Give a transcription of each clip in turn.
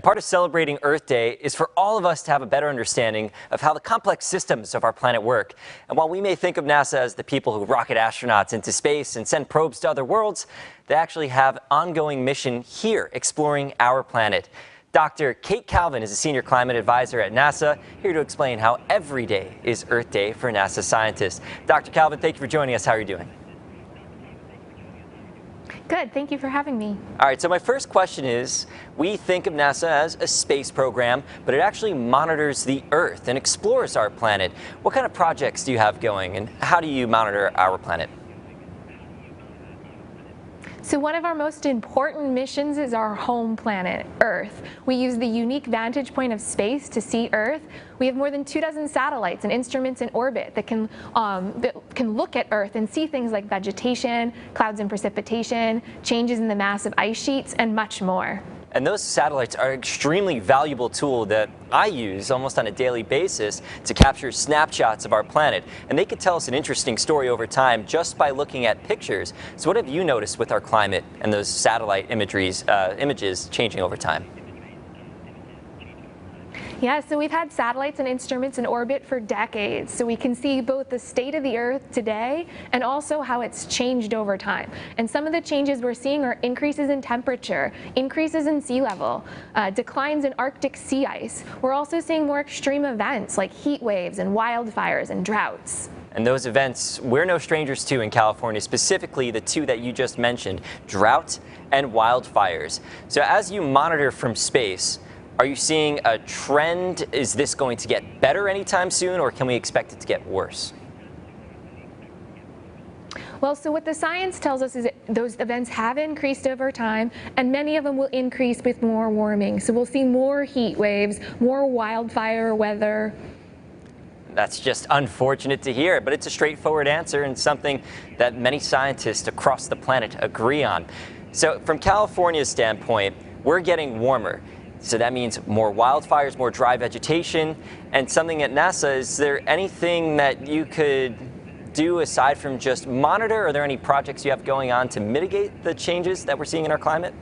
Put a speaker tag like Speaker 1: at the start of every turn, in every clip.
Speaker 1: Part of celebrating Earth Day is for all of us to have a better understanding of how the complex systems of our planet work. And while we may think of NASA as the people who rocket astronauts into space and send probes to other worlds, they actually have ongoing mission here exploring our planet. Dr. Kate Calvin is a senior climate advisor at NASA, here to explain how every day is Earth Day for NASA scientists. Dr. Calvin, thank you for joining us. How are you doing?
Speaker 2: Good, thank you for having me.
Speaker 1: All right, so my first question is, we think of NASA as a space program, but it actually monitors the Earth and explores our planet. What kind of projects do you have going, and how do you monitor our planet?
Speaker 2: So one of our most important missions is our home planet, Earth. We use the unique vantage point of space to see Earth. We have more than 24 satellites and instruments in orbit that can look at Earth and see things like vegetation, clouds and precipitation, changes in the mass of ice sheets, and much more.
Speaker 1: And those satellites are an extremely valuable tool that I use almost on a daily basis to capture snapshots of our planet. And they could tell us an interesting story over time just by looking at pictures. So what have you noticed with our climate and those satellite images changing over time?
Speaker 2: Yeah, so we've had satellites and instruments in orbit for decades, so we can see both the state of the Earth today and also how it's changed over time. And some of the changes we're seeing are increases in temperature, increases in sea level, declines in Arctic sea ice. We're also seeing more extreme events like heat waves and wildfires and droughts.
Speaker 1: And those events we're no strangers to in California, specifically the two that you just mentioned, drought and wildfires. So as you monitor from space, are you seeing a trend? Is this going to get better anytime soon, or can we expect it to get worse?
Speaker 2: Well, so what the science tells us is that those events have increased over time, and many of them will increase with more warming. So we'll see more heat waves, more wildfire weather.
Speaker 1: That's just unfortunate to hear, but it's a straightforward answer and something that many scientists across the planet agree on. So from California's standpoint, we're getting warmer. So that means more wildfires, more dry vegetation, and something at NASA, is there anything that you could do aside from just monitor? Are there any projects you have going on to mitigate the changes that we're seeing in our climate?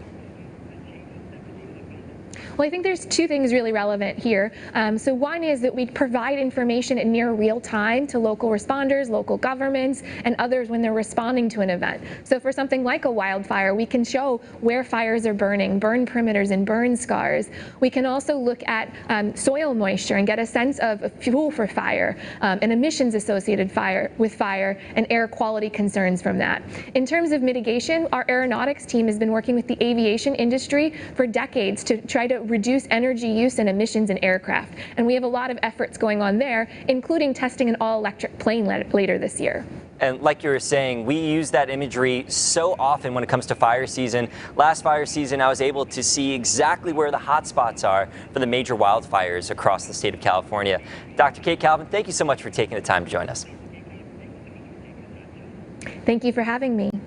Speaker 2: Well, I think there's two things really relevant here. So one is that we provide information in near real time to local responders, local governments, and others when they're responding to an event. So for something like a wildfire, we can show where fires are burning, burn perimeters and burn scars. We can also look at soil moisture and get a sense of fuel for fire and emissions associated with fire and air quality concerns from that. In terms of mitigation, our aeronautics team has been working with the aviation industry for decades to try to reduce energy use and emissions in aircraft. And we have a lot of efforts going on there, including testing an all-electric plane later this year.
Speaker 1: And like you were saying, we use that imagery so often when it comes to fire season. Last fire season, I was able to see exactly where the hot spots are for the major wildfires across the state of California. Dr. Kate Calvin, thank you so much for taking the time to join us.
Speaker 2: Thank you for having me.